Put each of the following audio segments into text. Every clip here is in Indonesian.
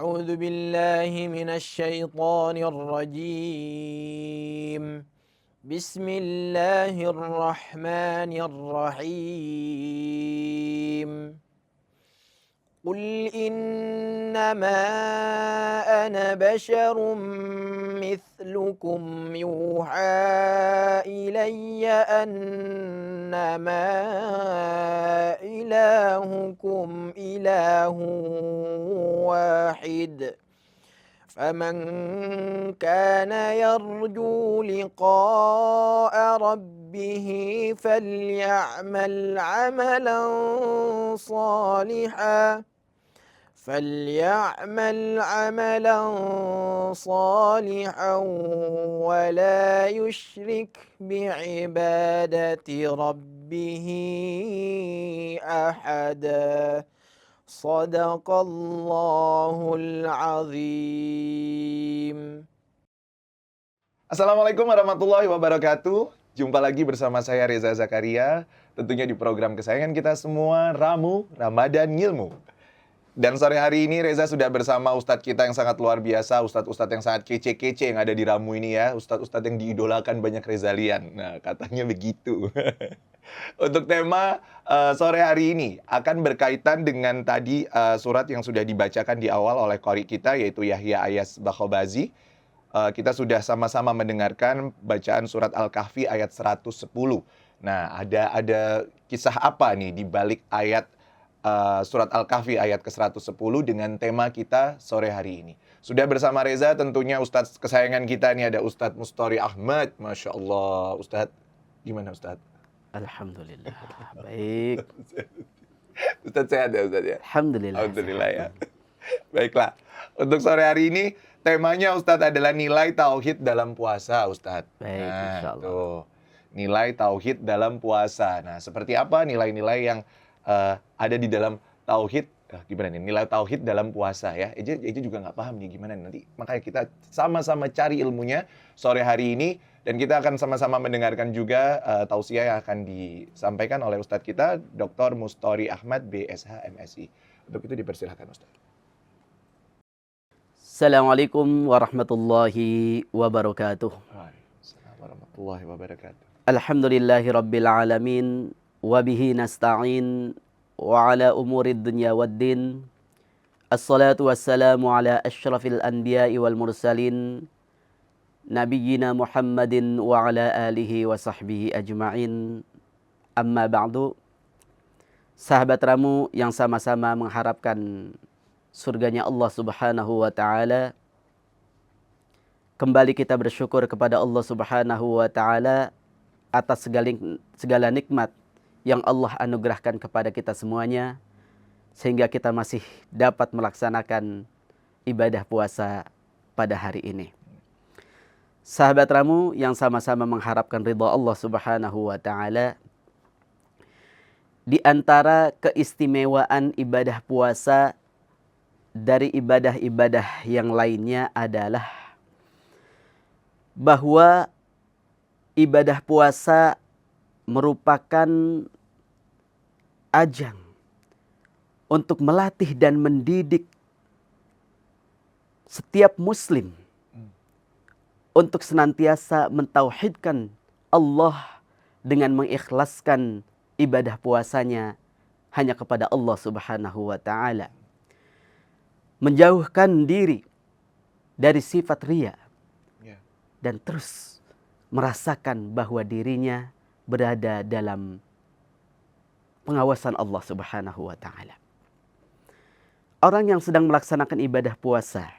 أعوذ بالله من الشيطان الرجيم. بسم الله الرحمن الرحيم. قل إنما أنا بشر مثلكم يوحى إلي أنما إلهكم إله واحد فمن كان يرجو لقاء ربه فليعمل عملا صالحا ولا يشرك بعبادة ربه أحدا. Sadaqallahul azim. Assalamualaikum warahmatullahi wabarakatuh. Jumpa lagi bersama saya Reza Zakaria, tentunya di program kesayangan kita semua, Ramu Ramadan Ngilmu. Dan sore hari ini Reza sudah bersama ustadz kita yang sangat luar biasa, ustadz-ustadz yang sangat kece-kece yang ada di Ramu ini ya, ustadz-ustadz yang diidolakan banyak Rezalian. Nah, katanya begitu. Untuk tema sore hari ini akan berkaitan dengan tadi surat yang sudah dibacakan di awal oleh qori kita, yaitu Yahya Ayas Bakhobazi. Kita sudah sama-sama mendengarkan bacaan surat Al-Kahfi ayat 110. Nah, ada kisah apa nih di balik ayat surat Al-Kahfi ayat ke-110 dengan tema kita sore hari ini. Sudah bersama Reza tentunya Ustadz kesayangan kita nih, ada Ustadz Mustori Ahmad. Masya Allah. Ustadz, gimana Ustadz? Alhamdulillah, baik. Ustadz sehat ya Ustadz ya? Alhamdulillah. Alhamdulillah ya. Baiklah, untuk sore hari ini temanya Ustadz adalah nilai tauhid dalam puasa Ustadz. Baik, insya Allah. Tuh, nilai tauhid dalam puasa. Nah, seperti apa nilai-nilai yang ada di dalam tauhid? Gimana nih, nilai tauhid dalam puasa ya? Eja juga nggak paham nih gimana nanti. Makanya kita sama-sama cari ilmunya sore hari ini. Dan kita akan sama-sama mendengarkan juga tausiah yang akan disampaikan oleh Ustadz kita, Dr. Mustori Ahmad, BSH, MSI. Untuk itu dipersilahkan Ustadz. Assalamualaikum warahmatullahi wabarakatuh. Waalaikumsalam warahmatullahi wabarakatuh. Alhamdulillahi rabbil alamin. Wabihi nasta'in. Wa ala umurid dunya waddin. Assalatu wassalamu ala ashrafil anbiya'i wal mursalin. Nabiyyina Muhammadin wa ala alihi wa sahbihi ajma'in. Amma ba'du. Sahabat Ramu yang sama-sama mengharapkan surganya Allah Subhanahu wa ta'ala. Kembali kita bersyukur kepada Allah Subhanahu wa ta'ala atas segala nikmat yang Allah anugerahkan kepada kita semuanya, sehingga kita masih dapat melaksanakan ibadah puasa pada hari ini. Sahabat Ramu yang sama-sama mengharapkan ridha Allah Subhanahu wa ta'ala, di antara keistimewaan ibadah puasa dari ibadah-ibadah yang lainnya adalah bahwa ibadah puasa merupakan ajang untuk melatih dan mendidik setiap muslim untuk senantiasa mentauhidkan Allah dengan mengikhlaskan ibadah puasanya hanya kepada Allah Subhanahu wa ta'ala. Menjauhkan diri dari sifat riya dan terus merasakan bahwa dirinya berada dalam pengawasan Allah Subhanahu wa ta'ala. Orang yang sedang melaksanakan ibadah puasa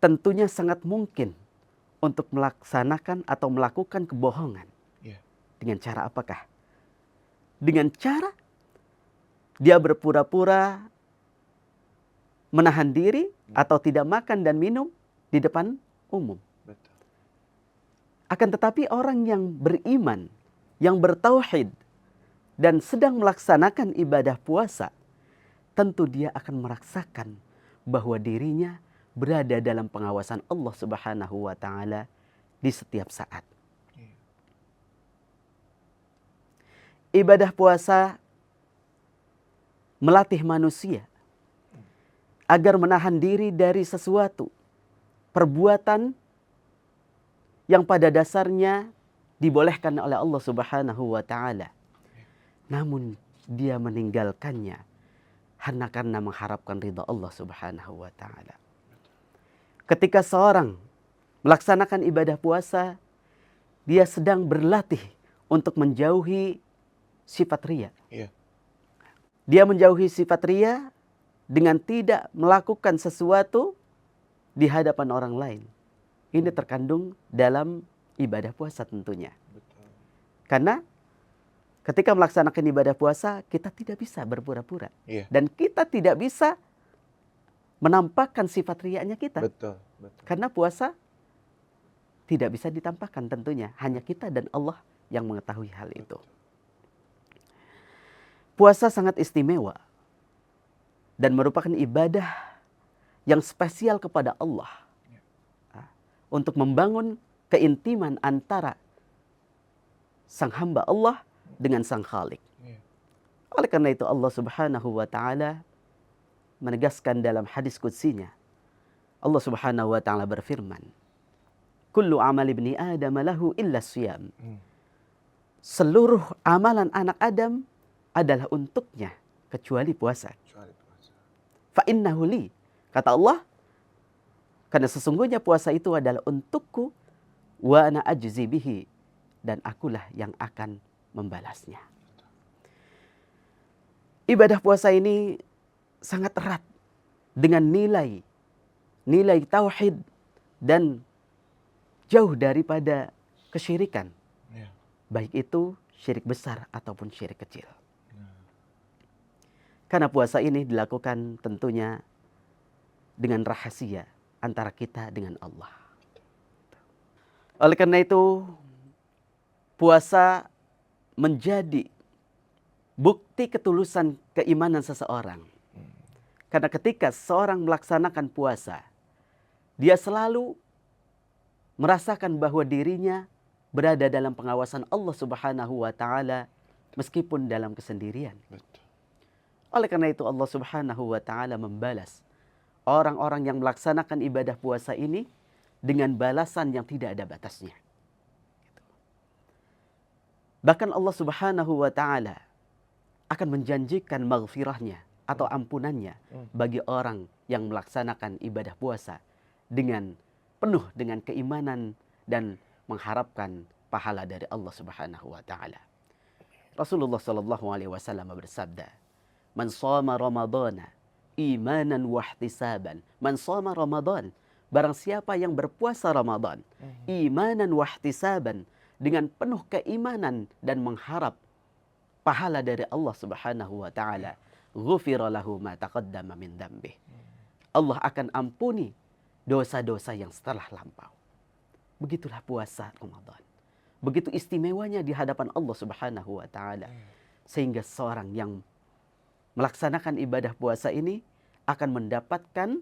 tentunya sangat mungkin untuk melaksanakan atau melakukan kebohongan. Dengan cara apakah? Dengan cara dia berpura-pura menahan diri atau tidak makan dan minum di depan umum. Betul. Akan tetapi orang yang beriman, yang bertauhid dan sedang melaksanakan ibadah puasa, tentu dia akan merasakan bahwa dirinya berada dalam pengawasan Allah Subhanahu wa ta'ala di setiap saat. Ibadah puasa melatih manusia agar menahan diri dari sesuatu perbuatan yang pada dasarnya dibolehkan oleh Allah Subhanahu wa taala. Namun dia meninggalkannya hanya karena mengharapkan ridha Allah Subhanahu wa taala. Ketika seorang melaksanakan ibadah puasa, dia sedang berlatih untuk menjauhi sifat riya. Iya. Dia menjauhi sifat riya dengan tidak melakukan sesuatu di hadapan orang lain. Ini terkandung dalam ibadah puasa tentunya. Betul. Karena ketika melaksanakan ibadah puasa, kita tidak bisa berpura-pura. Iya. Dan kita tidak bisa menampakkan sifat riyanya kita. Betul. Betul. Karena puasa tidak bisa ditampakkan tentunya. Hanya kita dan Allah yang mengetahui hal itu. Puasa sangat istimewa dan merupakan ibadah yang spesial kepada Allah untuk membangun keintiman antara sang hamba Allah dengan sang Khalik. Oleh karena itu Allah Subhanahu wa taala menegaskan dalam hadis qudsinya. Allah Subhanahu wa taala berfirman, "Kullu amali ibni Adam lahu illa siyam." Seluruh amalan anak Adam adalah untuknya kecuali puasa. Fa innahu li, kata Allah, karena sesungguhnya puasa itu adalah untukku, wa ana ajzi bihi, dan akulah yang akan membalasnya. Ibadah puasa ini sangat erat dengan nilai tauhid dan jauh daripada kesyirikan. Baik itu syirik besar ataupun syirik kecil. Karena puasa ini dilakukan tentunya dengan rahasia antara kita dengan Allah. Oleh karena itu, puasa menjadi bukti ketulusan keimanan seseorang. Karena ketika seorang melaksanakan puasa, dia selalu merasakan bahwa dirinya berada dalam pengawasan Allah Subhanahu wa taala meskipun dalam kesendirian. Oleh karena itu Allah Subhanahu wa taala membalas orang-orang yang melaksanakan ibadah puasa ini dengan balasan yang tidak ada batasnya. Bahkan Allah Subhanahu wa taala akan menjanjikan maghfirahnya atau ampunannya bagi orang yang melaksanakan ibadah puasa dengan penuh dengan keimanan dan mengharapkan pahala dari Allah Subhanahu wa taala. Rasulullah sallallahu alaihi wasallam bersabda, "Man shoma Ramadhana imanan wa ihtisaban." Man shoma Ramadan, barang siapa yang berpuasa Ramadan imanan wa ihtisaban, dengan penuh keimanan dan mengharap pahala dari Allah Subhanahu wa taala, ghufira lahu ma taqaddama min dzambih. Allah akan ampuni dosa-dosa yang setelah lampau. Begitulah puasa Ramadan. Begitu istimewanya di hadapan Allah Subhanahu wa taala. Sehingga seorang yang melaksanakan ibadah puasa ini akan mendapatkan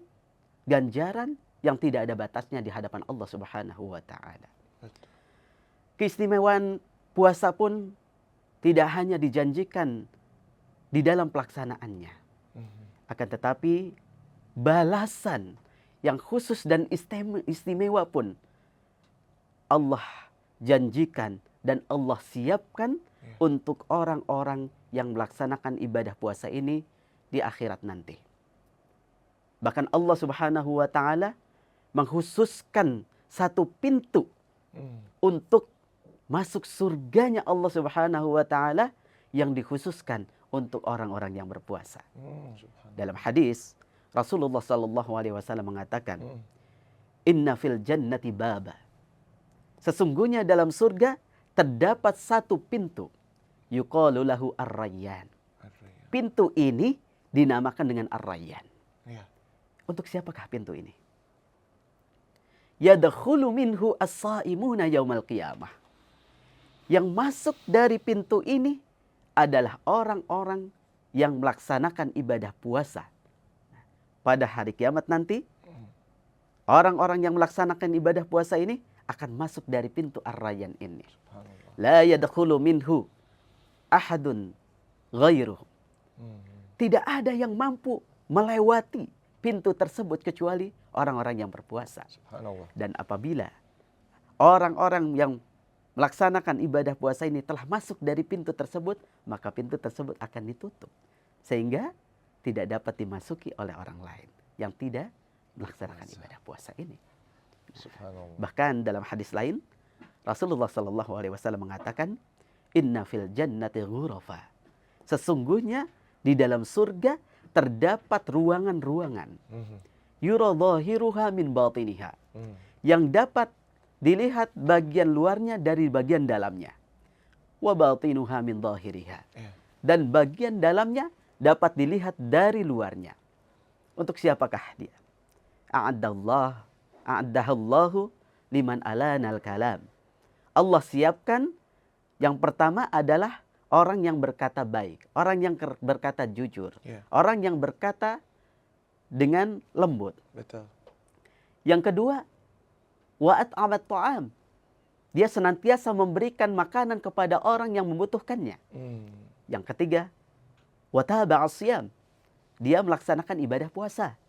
ganjaran yang tidak ada batasnya di hadapan Allah Subhanahu wa taala. Keistimewaan puasa pun tidak hanya dijanjikan di dalam pelaksanaannya. Akan tetapi balasan yang khusus dan istimewa pun Allah janjikan dan Allah siapkan untuk orang-orang yang melaksanakan ibadah puasa ini di akhirat nanti. Bahkan Allah Subhanahu wa taala mengkhususkan satu pintu untuk masuk surganya Allah Subhanahu wa taala yang dikhususkan untuk orang-orang yang berpuasa. Dalam hadis Rasulullah sallallahu alaihi wasallam mengatakan, "Inna fil jannati baba." Sesungguhnya dalam surga terdapat satu pintu, yuqalu lahu ar-rayyan. Pintu ini dinamakan dengan ar-rayyan. Untuk siapakah pintu ini? Yadkhulu minhu as-saimuna yaumal qiyamah. Yang masuk dari pintu ini adalah orang-orang yang melaksanakan ibadah puasa. Pada hari kiamat nanti, orang-orang yang melaksanakan ibadah puasa ini akan masuk dari pintu ar-rayyan ini. La yadkhulu minhu ahadun ghairuh. Tidak ada yang mampu melewati pintu tersebut kecuali orang-orang yang berpuasa. Subhanallah. Dan apabila orang-orang yang melaksanakan ibadah puasa ini telah masuk dari pintu tersebut, maka pintu tersebut akan ditutup. Sehingga tidak dapat dimasuki oleh orang lain yang tidak melaksanakan ibadah puasa ini. Subhanallah. Bahkan dalam hadis lain, Rasulullah SAW mengatakan, Inna fil jannati ghurafa. Sesungguhnya di dalam surga terdapat ruangan-ruangan. Yura dhahiruha min batiniha. Yang dapat dilihat bagian luarnya dari bagian dalamnya. Wa batinuha min dhahiriha. Dan bagian dalamnya dapat dilihat dari luarnya. Untuk siapakah dia? A'addahallahu liman alanal kalam. Allah siapkan yang pertama adalah orang yang berkata baik, orang yang berkata jujur, orang yang berkata dengan lembut. Betul. Yang kedua, wa'at amat ta'am. Dia senantiasa memberikan makanan kepada orang yang membutuhkannya. Yang ketiga, wataba asyam. Dia melaksanakan ibadah puasa.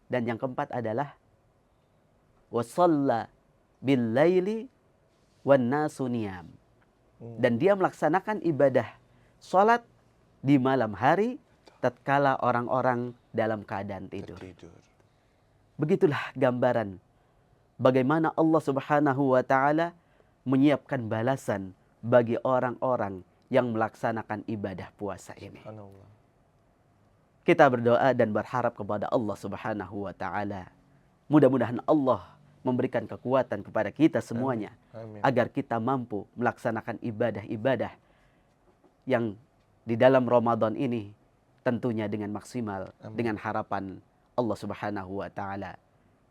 Dan yang keempat adalah wasalla bil laili wan nasu niyam. Dan dia melaksanakan ibadah salat di malam hari tatkala orang-orang dalam keadaan tidur. Begitulah gambaran bagaimana Allah Subhanahu wa taala menyiapkan balasan bagi orang-orang yang melaksanakan ibadah puasa ini. Kita berdoa dan berharap kepada Allah Subhanahu wa taala. Mudah-mudahan Allah memberikan kekuatan kepada kita semuanya. Amin. Agar kita mampu melaksanakan ibadah-ibadah yang di dalam Ramadan ini tentunya dengan maksimal. Amin. Dengan harapan Allah Subhanahu wa taala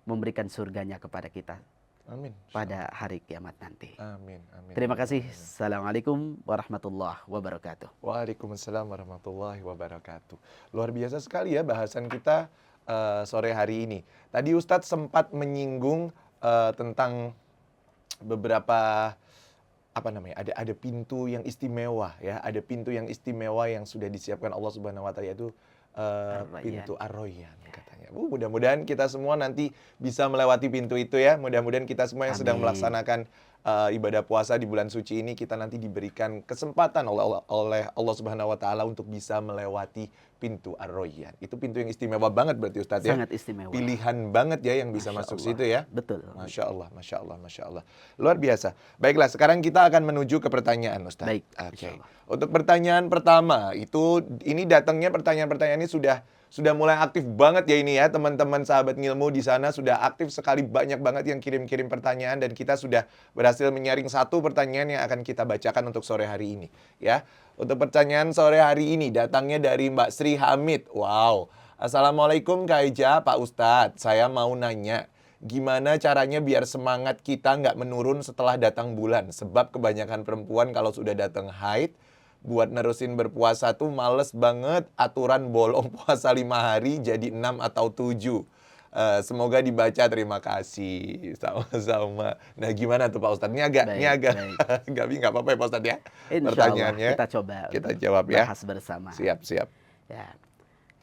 memberikan surganya kepada kita. Amin. Pada hari kiamat nanti. Amin. Amin. Terima kasih. Assalamualaikum warahmatullahi wabarakatuh. Waalaikumsalam warahmatullahi wabarakatuh. Luar biasa sekali ya bahasan kita sore hari ini. Tadi Ustadz sempat menyinggung tentang beberapa ada pintu yang istimewa ya, ada pintu yang istimewa yang sudah disiapkan Allah Subhanahu wa taala, yaitu pintu Ar-Rayyan katanya. Mudah-mudahan kita semua nanti bisa melewati pintu itu ya. Mudah-mudahan kita semua yang sedang melaksanakan ibadah puasa di bulan suci ini, kita nanti diberikan kesempatan oleh Allah Subhanahu wa taala untuk bisa melewati pintu Ar-Rayyan. Itu pintu yang istimewa banget berarti Ustadz ya. Sangat istimewa. Pilihan banget ya yang bisa masuk situ ya. Betul. Masya Allah, Masya Allah, Masya Allah. Luar biasa. Baiklah, sekarang kita akan menuju ke pertanyaan Ustadz. Baik. Oke. Untuk pertanyaan pertama, ini datangnya pertanyaan-pertanyaan ini sudah mulai aktif banget ya ini ya. Teman-teman sahabat ngilmu di sana sudah aktif sekali, banyak banget yang kirim-kirim pertanyaan, dan kita sudah berhasil menyaring satu pertanyaan yang akan kita bacakan untuk sore hari ini ya. Untuk pertanyaan sore hari ini datangnya dari Mbak Sri Hamid. Wow. Assalamualaikum Kak Eja, Pak Ustadz. Saya mau nanya, gimana caranya biar semangat kita nggak menurun setelah datang bulan? Sebab kebanyakan perempuan kalau sudah datang haid, buat nerusin berpuasa tuh males banget. Aturan bolong puasa 5 hari jadi 6 atau 7. Semoga dibaca, terima kasih. Sama-sama. Nah gimana tuh Pak Ustadz? Ini agak nggak apa-apa ya Pak Ustadz ya? Pertanyaannya kita coba. Kita jawab ya. Bahas bersama. Siap. Ya.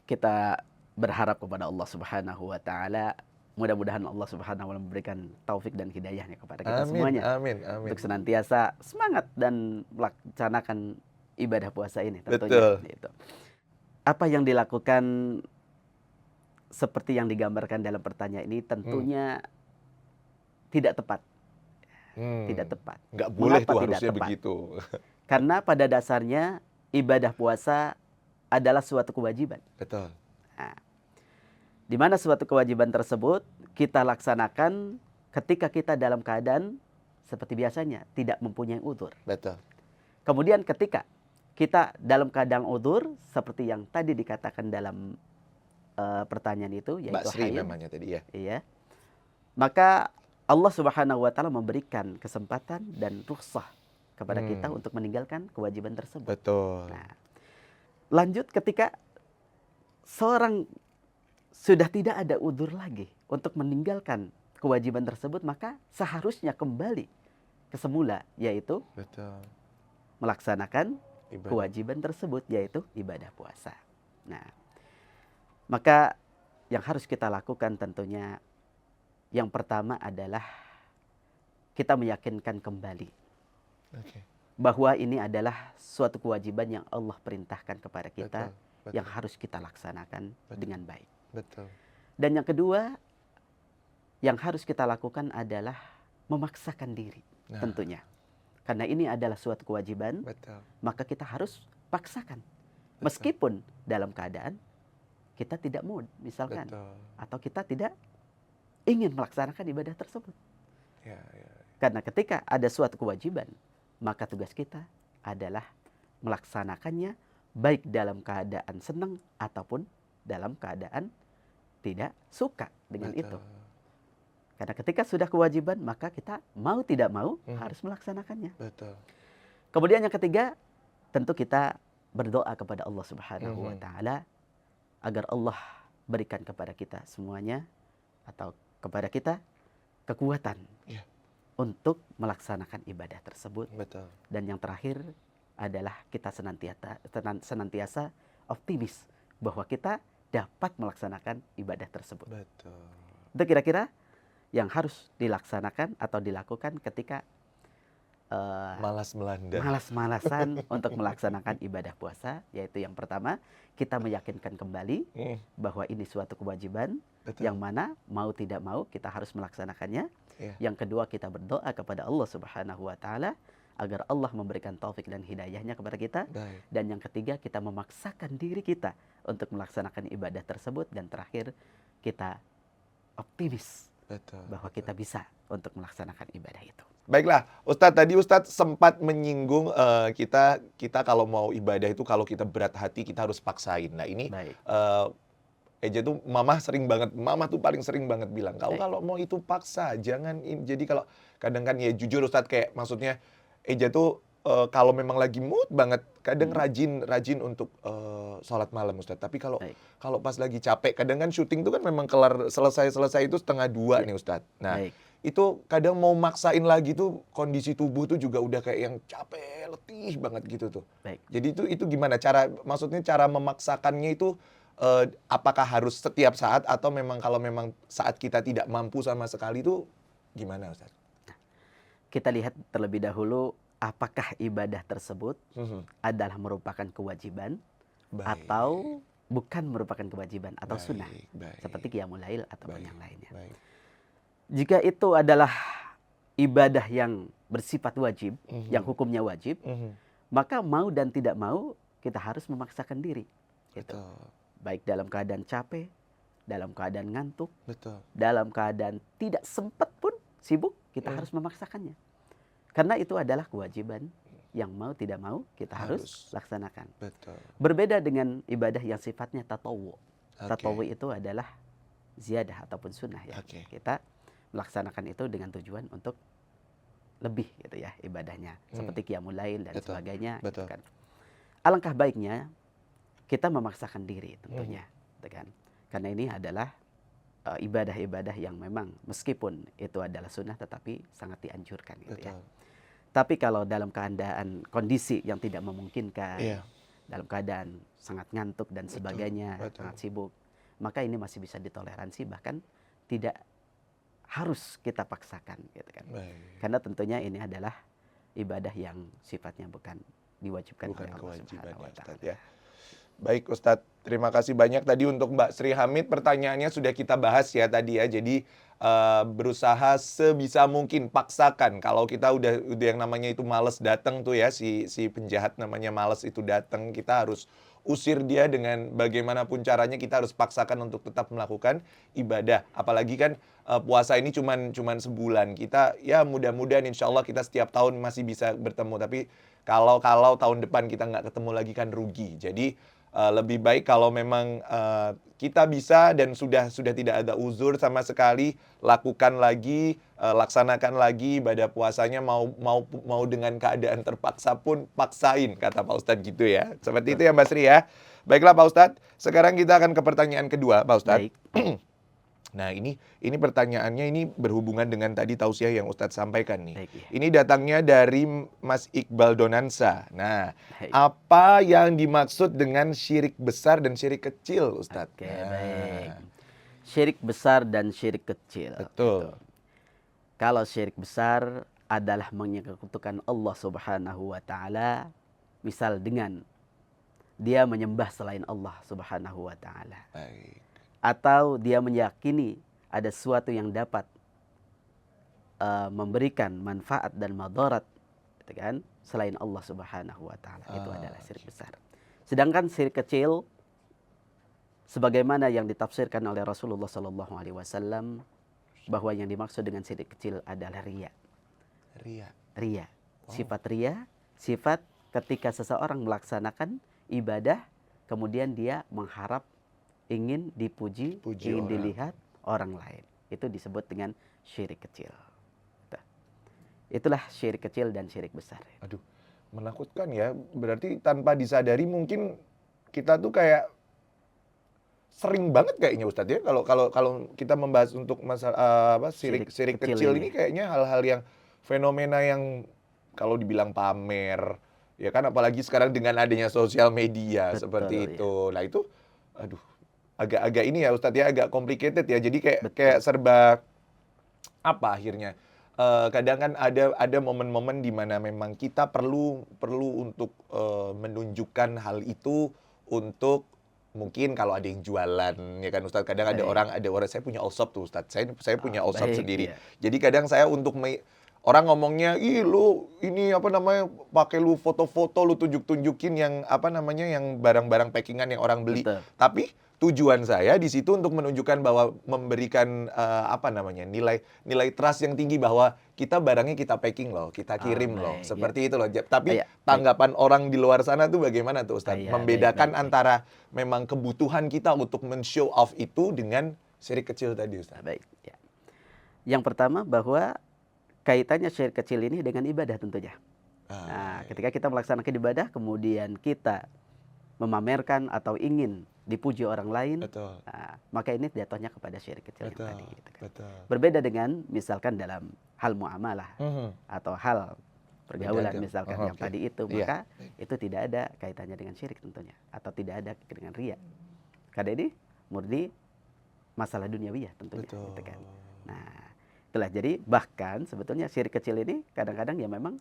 Kita berharap kepada Allah Subhanahu wa taala, mudah-mudahan Allah Subhanahu wa taala memberikan taufik dan hidayahnya kepada kita semuanya. Amin. Untuk senantiasa semangat dan melaksanakan ibadah puasa ini tentunya. Betul. Gitu. Apa yang dilakukan seperti yang digambarkan dalam pertanyaan ini tentunya tidak tepat. Tidak tepat. Nggak boleh Mengapa tuh tidak harusnya tepat? begitu. Karena pada dasarnya ibadah puasa adalah suatu kewajiban. Betul. Nah, di mana suatu kewajiban tersebut kita laksanakan ketika kita dalam keadaan seperti biasanya, tidak mempunyai udzur. Betul. Kemudian ketika kita dalam keadaan udzur seperti yang tadi dikatakan dalam pertanyaan itu, yaitu Mbak Sri haid, namanya tadi ya. iya, maka Allah Subhanahu wa taala memberikan kesempatan dan rukhsah kepada kita untuk meninggalkan kewajiban tersebut. Betul. Nah, lanjut ketika seorang sudah tidak ada udzur lagi untuk meninggalkan kewajiban tersebut, maka seharusnya kembali ke semula, yaitu Betul. melaksanakan Ibadah. kewajiban tersebut, yaitu ibadah puasa. Nah, maka yang harus kita lakukan tentunya yang pertama adalah kita meyakinkan kembali Oke. bahwa ini adalah suatu kewajiban yang Allah perintahkan kepada kita Betul. yang harus kita laksanakan dengan baik. Betul. Dan yang kedua yang harus kita lakukan adalah memaksakan diri tentunya. Karena ini adalah suatu kewajiban, Betul. maka kita harus paksakan. Meskipun dalam keadaan kita tidak mood misalkan, Betul. atau kita tidak ingin melaksanakan ibadah tersebut. Ya. Karena ketika ada suatu kewajiban, maka tugas kita adalah melaksanakannya baik dalam keadaan senang ataupun dalam keadaan tidak suka dengan itu. Karena ketika sudah kewajiban, maka kita mau tidak mau harus melaksanakannya. Betul. Kemudian yang ketiga, tentu kita berdoa kepada Allah Subhanahu wa taala agar Allah berikan kepada kita semuanya atau kepada kita kekuatan untuk melaksanakan ibadah tersebut. Betul. Dan yang terakhir adalah kita senantiasa optimis bahwa kita dapat melaksanakan ibadah tersebut. Betul. Itu kira-kira yang harus dilaksanakan atau dilakukan ketika Malas melanda. malas-malasan untuk melaksanakan ibadah puasa, yaitu yang pertama kita meyakinkan kembali bahwa ini suatu kewajiban. Betul. Yang mana mau tidak mau kita harus melaksanakannya. Iya. Yang kedua kita berdoa kepada Allah Subhanahu wa taala agar Allah memberikan taufik dan hidayahnya kepada kita. Baik. Dan yang ketiga kita memaksakan diri kita untuk melaksanakan ibadah tersebut. Dan terakhir kita optimis bahwa kita bisa untuk melaksanakan ibadah itu. Baiklah, Ustadz, tadi Ustadz sempat menyinggung kita kalau mau ibadah itu kalau kita berat hati kita harus paksain. Nah ini Baik. Eja tuh mama tuh paling sering banget bilang kalau mau itu paksa, jangan jadi kalau kadang kan ya jujur Ustadz kayak maksudnya Eja tuh kalau memang lagi mood banget kadang rajin untuk sholat malam Ustadz. Tapi kalau pas lagi capek kadang kan syuting tuh kan memang kelar selesai itu 1:30 nih Ustadz. Nah, itu kadang mau maksain lagi tuh kondisi tubuh tuh juga udah kayak yang capek, letih banget gitu tuh. Jadi itu gimana maksudnya cara memaksakannya itu apakah harus setiap saat atau kalau memang saat kita tidak mampu sama sekali itu gimana Ustaz? Kita lihat terlebih dahulu apakah ibadah tersebut adalah merupakan kewajiban atau bukan merupakan kewajiban atau sunnah. Seperti qiyamul lail ataupun yang lainnya. Jika itu adalah ibadah yang bersifat wajib, yang hukumnya wajib, maka mau dan tidak mau kita harus memaksakan diri. Gitu. Baik dalam keadaan capek, dalam keadaan ngantuk, dalam keadaan tidak sempat pun sibuk, kita harus memaksakannya. Karena itu adalah kewajiban yang mau tidak mau kita harus laksanakan. Berbeda dengan ibadah yang sifatnya tatawwu. Tatawwu itu adalah ziyadah ataupun sunnah ya. Kita melaksanakan itu dengan tujuan untuk lebih gitu ya ibadahnya. Seperti qiyamul lail dan sebagainya. Gitu kan. Alangkah baiknya kita memaksakan diri tentunya, gitu kan? Karena ini adalah ibadah-ibadah yang memang meskipun itu adalah sunnah tetapi sangat dianjurkan gitu ya. Tapi kalau dalam keadaan kondisi yang tidak memungkinkan, dalam keadaan sangat ngantuk dan sebagainya, sangat sibuk, maka ini masih bisa ditoleransi bahkan tidak harus kita paksakan gitu kan. Karena tentunya ini adalah ibadah yang sifatnya bukan diwajibkan oleh Allah Subhanahu wa taala. Ya. Baik Ustadz, terima kasih banyak tadi untuk Mbak Sri Hamid, pertanyaannya sudah kita bahas ya tadi ya. Jadi berusaha sebisa mungkin paksakan. Kalau kita udah yang namanya itu males datang tuh ya, si penjahat namanya males itu datang, kita harus usir dia dengan bagaimanapun caranya, kita harus paksakan untuk tetap melakukan ibadah. Apalagi kan puasa ini cuman sebulan. Kita ya mudah-mudahan insya Allah kita setiap tahun masih bisa bertemu. Tapi kalau tahun depan kita nggak ketemu lagi kan rugi. Jadi lebih baik kalau memang kita bisa dan sudah tidak ada uzur sama sekali, lakukan lagi, laksanakan lagi ibadah puasanya, mau dengan keadaan terpaksa pun paksain, kata Pak Ustadz gitu ya. Seperti itu ya Mbak Sri ya. Baiklah Pak Ustadz, sekarang kita akan ke pertanyaan kedua Pak Ustadz. Nah ini pertanyaannya ini berhubungan dengan tadi tausiah yang Ustadz sampaikan nih. Ini datangnya dari Mas Iqbal Donansa. Nah, apa yang dimaksud dengan syirik besar dan syirik kecil Ustadz? Baik. syirik besar dan syirik kecil. Betul. Kalau syirik besar adalah menyekutukan Allah Subhanahu wa taala, misal dengan dia menyembah selain Allah Subhanahu wa taala, Baik. atau dia meyakini ada sesuatu yang dapat memberikan manfaat dan madarat, gitu kan, selain Allah Subhanahu wa taala. Itu adalah syirik besar. Sedangkan syirik kecil sebagaimana yang ditafsirkan oleh Rasulullah sallallahu alaihi wasallam bahwa yang dimaksud dengan syirik kecil adalah riya. Ria. Riya. Sifat riya, sifat ketika seseorang melaksanakan ibadah kemudian dia mengharap ingin dipuji, Puji ingin orang. dilihat orang lain. Itu disebut dengan syirik kecil. Itulah syirik kecil dan syirik besar. Aduh, menakutkan ya. Berarti tanpa disadari mungkin kita tuh kayak sering banget kayaknya Ustadz ya. Kalau kita membahas untuk masalah syirik kecil ini kayaknya hal-hal yang fenomena yang kalau dibilang pamer, ya kan, apalagi sekarang dengan adanya sosial media. Betul, seperti ya. itu. Nah itu, aduh, agak ini ya Ustadz ya, agak complicated ya. Jadi Betul. kayak serba apa akhirnya. Kadang kan ada momen-momen di mana memang kita perlu untuk menunjukkan hal itu untuk mungkin kalau ada yang jualan, ya kan Ustadz. Kadang ada orang saya punya all shop tuh Ustadz. Saya punya all shop baik, sendiri. iya. Jadi kadang saya untuk orang ngomongnya, ih lu ini apa namanya, pakai lu foto-foto, lu tunjukin yang apa namanya, yang barang-barang packingan yang orang beli. Betul. Tapi tujuan saya di situ untuk menunjukkan bahwa memberikan apa namanya, nilai trust yang tinggi bahwa kita barangnya kita packing loh, kita kirim loh, baik, seperti itu loh. Tapi Iya, tanggapan orang di luar sana tuh bagaimana tuh Ustadz? Iya, Membedakan baik. antara memang kebutuhan kita untuk men-show off itu dengan syirik kecil tadi Ustadz. Baik, ya. Yang pertama bahwa kaitannya syirik kecil ini dengan ibadah tentunya. Nah, ketika kita melaksanakan ibadah kemudian kita memamerkan atau ingin dipuji orang lain, Betul. maka ini jatuhnya kepada syirik kecil yang Betul. tadi. Gitu kan. Betul. Berbeda dengan misalkan dalam hal muamalah atau hal pergaulan Berdagang. misalkan Oh, yang oke. tadi itu, Iya. maka itu tidak ada kaitannya dengan syirik tentunya, atau tidak ada dengan riya. Karena ini murni masalah duniawiyah tentunya. Betul. Gitu kan. Nah, itulah jadi bahkan sebetulnya syirik kecil ini kadang-kadang ya memang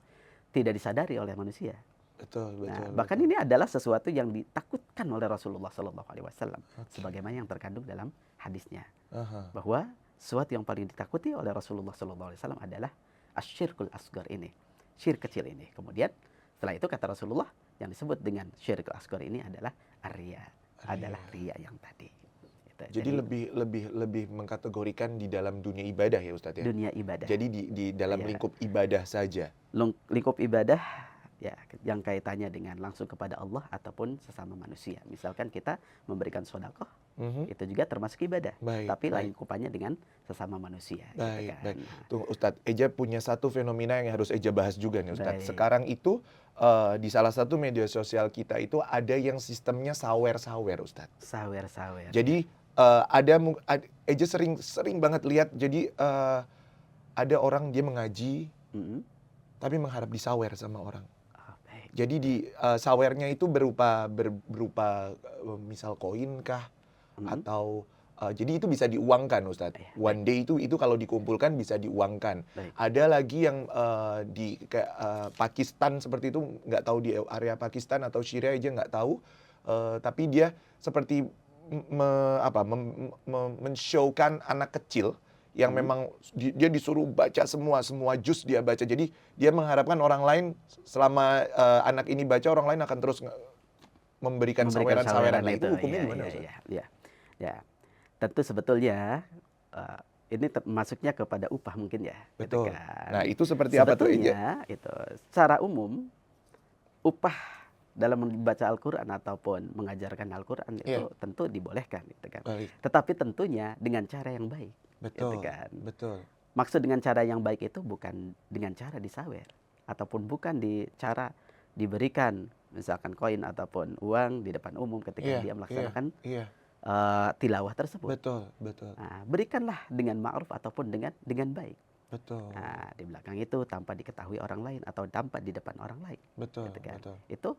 tidak disadari oleh manusia. Betul. Nah, bahkan ini adalah sesuatu yang ditakutkan oleh Rasulullah Sallallahu Alaihi Wasallam, Oke. sebagaimana yang terkandung dalam hadisnya, Aha. bahwa sesuatu yang paling ditakuti oleh Rasulullah Sallallahu Alaihi Wasallam adalah asyirkul asgar ini, syirik kecil ini. Kemudian setelah itu kata Rasulullah yang disebut dengan syirikul asgar ini adalah ar-riya, adalah riya yang tadi. Itu. Jadi lebih mengkategorikan di dalam dunia ibadah ya Ustadz ya. Dunia ibadah. Jadi di dalam Iya. lingkup ibadah saja. Lingkup ibadah ya yang kaitannya dengan langsung kepada Allah ataupun sesama manusia. Misalkan kita memberikan sedekah, itu juga termasuk ibadah. Baik, Tapi baik. lingkupannya dengan sesama manusia. Baik, gitu kan. baik. Tuh Ustadz, Eja punya satu fenomena yang harus Eja bahas juga nih Ustadz. Baik. Sekarang itu di salah satu media sosial kita itu ada yang sistemnya sawer-sawer Ustadz. Sawer-sawer. Jadi Eja sering banget lihat. Jadi ada orang dia mengaji tapi mengharap disawer sama orang. Oh, baik. Jadi di sawernya itu berupa misal koin kah atau jadi itu bisa diuangkan Ustadz. Iya, One day itu kalau dikumpulkan bisa diuangkan. Baik. Ada lagi yang di kayak Pakistan seperti itu, nggak tahu di area Pakistan atau Syria aja nggak tahu. Tapi dia seperti men-showkan anak kecil yang memang dia disuruh baca semua juz dia baca. Jadi dia mengharapkan orang lain selama anak ini baca, orang lain akan terus memberikan saweran-saweran. Nah, itu hukumnya gimana Ustaz? Ya. Tentu sebetulnya ini masuknya kepada upah mungkin ya. gitu Betul. kan. Nah, itu seperti apa tuh Eja? Sebetulnya itu secara umum upah dalam membaca Al-Quran ataupun mengajarkan Al-Quran itu tentu dibolehkan, gitu kan. Baik. Tetapi tentunya dengan cara yang baik. Betul. Gitu kan. Betul. Maksud dengan cara yang baik itu bukan dengan cara disawer ataupun bukan di cara diberikan misalkan koin ataupun uang di depan umum ketika dia melaksanakan tilawah tersebut. Betul. Nah, berikanlah dengan ma'ruf ataupun dengan baik. Betul. Nah, di belakang itu tanpa diketahui orang lain atau tanpa di depan orang lain. Betul. Gitu kan. Betul. Itu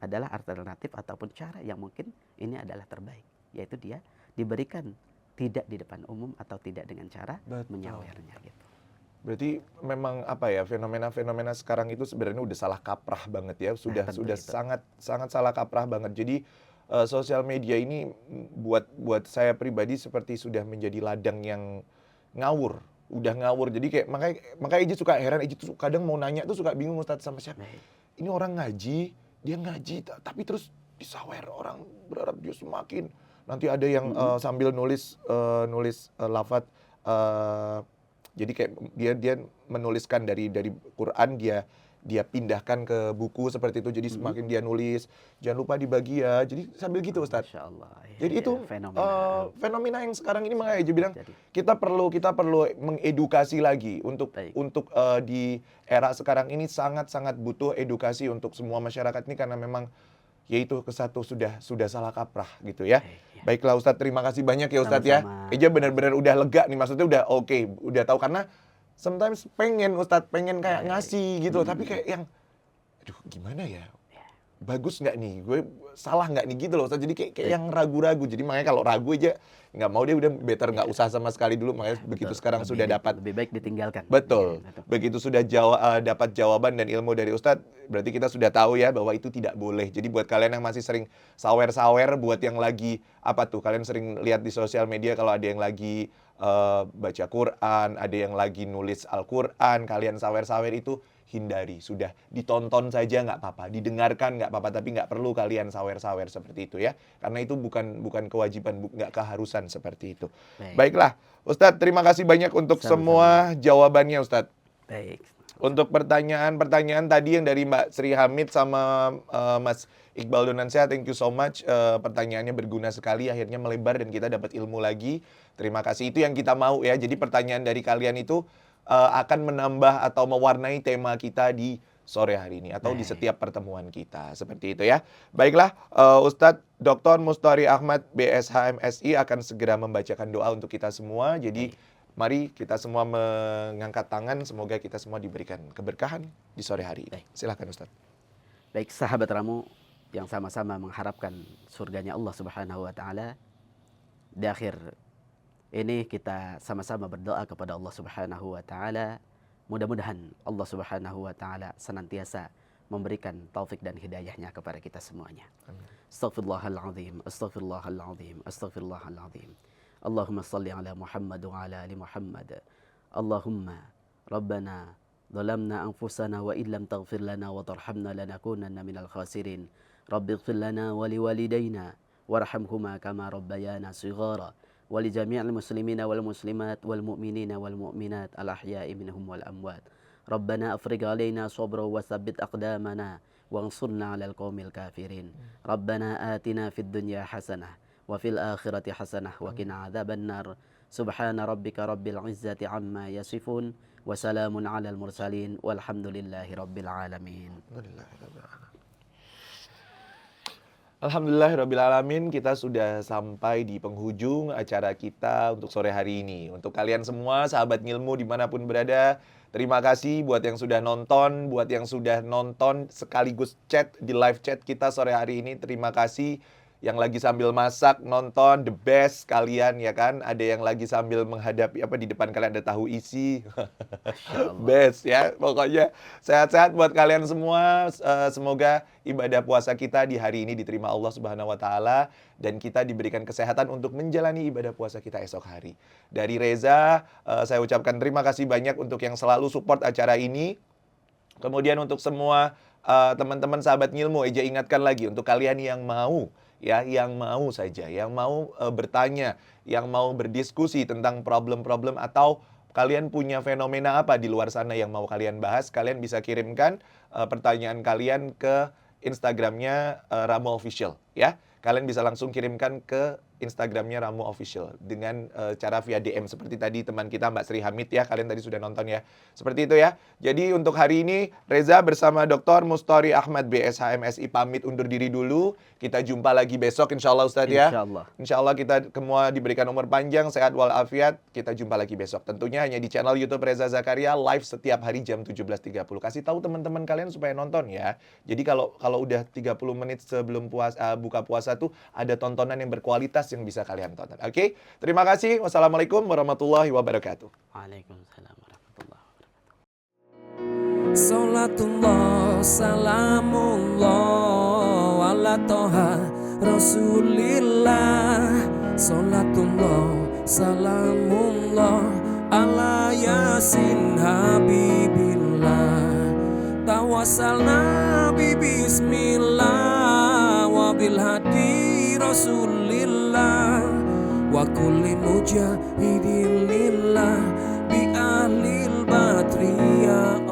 adalah alternatif ataupun cara yang mungkin ini adalah terbaik, yaitu dia diberikan tidak di depan umum atau tidak dengan cara Betul. menyawernya gitu. Berarti memang apa ya, fenomena-fenomena sekarang itu sebenarnya udah salah kaprah banget ya, sudah tentu sudah itu. sangat salah kaprah banget. Jadi sosial media ini buat saya pribadi seperti sudah menjadi ladang yang ngawur, udah ngawur. Jadi kayak makanya Iji suka heran, Iji tuh kadang mau nanya tuh suka bingung Ustadz sama siapa. Baik. Ini orang ngaji, dia ngaji tapi terus disawer, orang berharap dia semakin. Nanti ada yang sambil nulis lafadz jadi kayak dia menuliskan dari Quran, dia pindahkan ke buku seperti itu, jadi semakin dia nulis, jangan lupa dibagi ya. Jadi sambil gitu Ustadz. Masya Allah. Jadi itu fenomena yang sekarang ini, makanya Iji bilang Jadi. kita perlu mengedukasi lagi untuk Baik. di era sekarang ini sangat butuh edukasi untuk semua masyarakat ini, karena memang yaitu kesatu sudah salah kaprah gitu ya. Baik, ya. Baiklah Ustadz, terima kasih banyak ya Ustadz ya. Sama-sama. Eja benar-benar udah lega nih, maksudnya udah oke, udah tahu, karena sometimes pengen Ustadz kayak ngasih gitu, tapi kayak yang aduh gimana ya? Bagus nggak nih? Gue salah nggak nih gitu loh Ustadz. Jadi kayak yang ragu-ragu. Jadi makanya kalau ragu aja nggak mau, dia udah better nggak usah sama sekali dulu. Makanya begitu sekarang sudah dapat. Lebih baik ditinggalkan. Betul. Ya, Begitu sudah dapat jawaban dan ilmu dari Ustadz, berarti kita sudah tahu ya bahwa itu tidak boleh. Jadi buat kalian yang masih sering sawer-sawer, buat yang lagi apa tuh, kalian sering lihat di sosial media kalau ada yang lagi baca Quran, ada yang lagi nulis Al-Quran, kalian sawer-sawer itu hindari. Sudah ditonton saja nggak apa-apa, didengarkan nggak apa-apa, tapi nggak perlu kalian sawer-sawer seperti itu ya. Karena itu bukan kewajiban, nggak keharusan seperti itu. Baiklah, Ustadz, terima kasih banyak untuk semua jawabannya Ustadz. Baik. Untuk pertanyaan tadi yang dari Mbak Sri Hamid sama Mas Iqbal Donansyah, thank you so much. Pertanyaannya berguna sekali, akhirnya melebar dan kita dapat ilmu lagi. Terima kasih, itu yang kita mau ya. Jadi pertanyaan dari kalian itu akan menambah atau mewarnai tema kita di sore hari ini atau di setiap pertemuan kita, seperti itu ya. Baiklah, Ustadz Dr. Mustari Ahmad BSH MSI akan segera membacakan doa untuk kita semua. Jadi mari kita semua mengangkat tangan, semoga kita semua diberikan keberkahan di sore hari ini. Silakan Ustadz. Baik, sahabat Ramu yang sama-sama mengharapkan surganya Allah Subhanahu wa taala. Di akhir ini kita sama-sama berdoa kepada Allah Subhanahu wa taala. Mudah-mudahan Allah Subhanahu wa taala senantiasa memberikan taufik dan hidayahnya kepada kita semuanya. Astaghfirullahaladzim, astaghfirullahaladzim, astaghfirullahaladzim. Allahumma salli ala Muhammad wa ala ali Muhammad. Allahumma Rabbana zalamna anfusana wa illam taghfir lana wa tarhamna lanakunanna minal khasirin. Rabbighfir lana wa liwalidayna warhamhuma kama rabbayana shighara. ولجميع المسلمين والمسلمات والمؤمنين والمؤمنات الأحياء منهم والأموات ربنا أفرغ علينا صبرا وثبت أقدامنا وانصرنا على القوم الكافرين ربنا آتنا في الدنيا حسنة وفي الآخرة حسنة وقنا عذاب النار سبحان ربك رب العزة عما يصفون وسلام على المرسلين والحمد لله رب العالمين. Alhamdulillahirrabbilalamin, kita sudah sampai di penghujung acara kita untuk sore hari ini. Untuk kalian semua, sahabat ngilmu dimanapun berada, terima kasih buat yang sudah nonton sekaligus chat di live chat kita sore hari ini. Terima kasih. Yang lagi sambil masak, nonton, the best kalian ya kan. Ada yang lagi sambil menghadapi di depan kalian ada tahu isi. Best ya. Pokoknya sehat-sehat buat kalian semua. Semoga ibadah puasa kita di hari ini diterima Allah Subhanahu wa taala dan kita diberikan kesehatan untuk menjalani ibadah puasa kita esok hari. Dari Reza, saya ucapkan terima kasih banyak untuk yang selalu support acara ini. Kemudian untuk semua teman-teman sahabat ngilmu, Eja ingatkan lagi untuk kalian yang mau bertanya, yang mau berdiskusi tentang problem-problem atau kalian punya fenomena apa di luar sana yang mau kalian bahas, kalian bisa kirimkan pertanyaan kalian ke Instagramnya Ramu Official ya. Kalian bisa langsung kirimkan ke Instagramnya Ramu Official dengan cara via DM seperti tadi teman kita Mbak Sri Hamid ya. Kalian tadi sudah nonton ya. Seperti itu ya. Jadi untuk hari ini Reza bersama Dr. Mustari Ahmad BSH MSI pamit undur diri dulu. Kita jumpa lagi besok insya Allah Ustadz ya. Insya Allah kita semua diberikan umur panjang, sehat walafiat. Kita jumpa lagi besok. Tentunya hanya di channel YouTube Reza Zakaria live setiap hari jam 17.30. Kasih tahu teman-teman kalian supaya nonton ya. Jadi kalau udah 30 menit sebelum buka puasa tuh ada tontonan yang berkualitas yang bisa kalian tonton. Oke? Terima kasih. Wassalamualaikum warahmatullahi wabarakatuh. Waalaikumsalam warahmatullahi wabarakatuh. Salatullah salamullah ala toha rasulillah. Salatullah salamullah ala yasin habibillah. Tawassalna bi bismillah wa bil hadi rasulillah wa kulli mujahidin lillah bi ahlil badri ya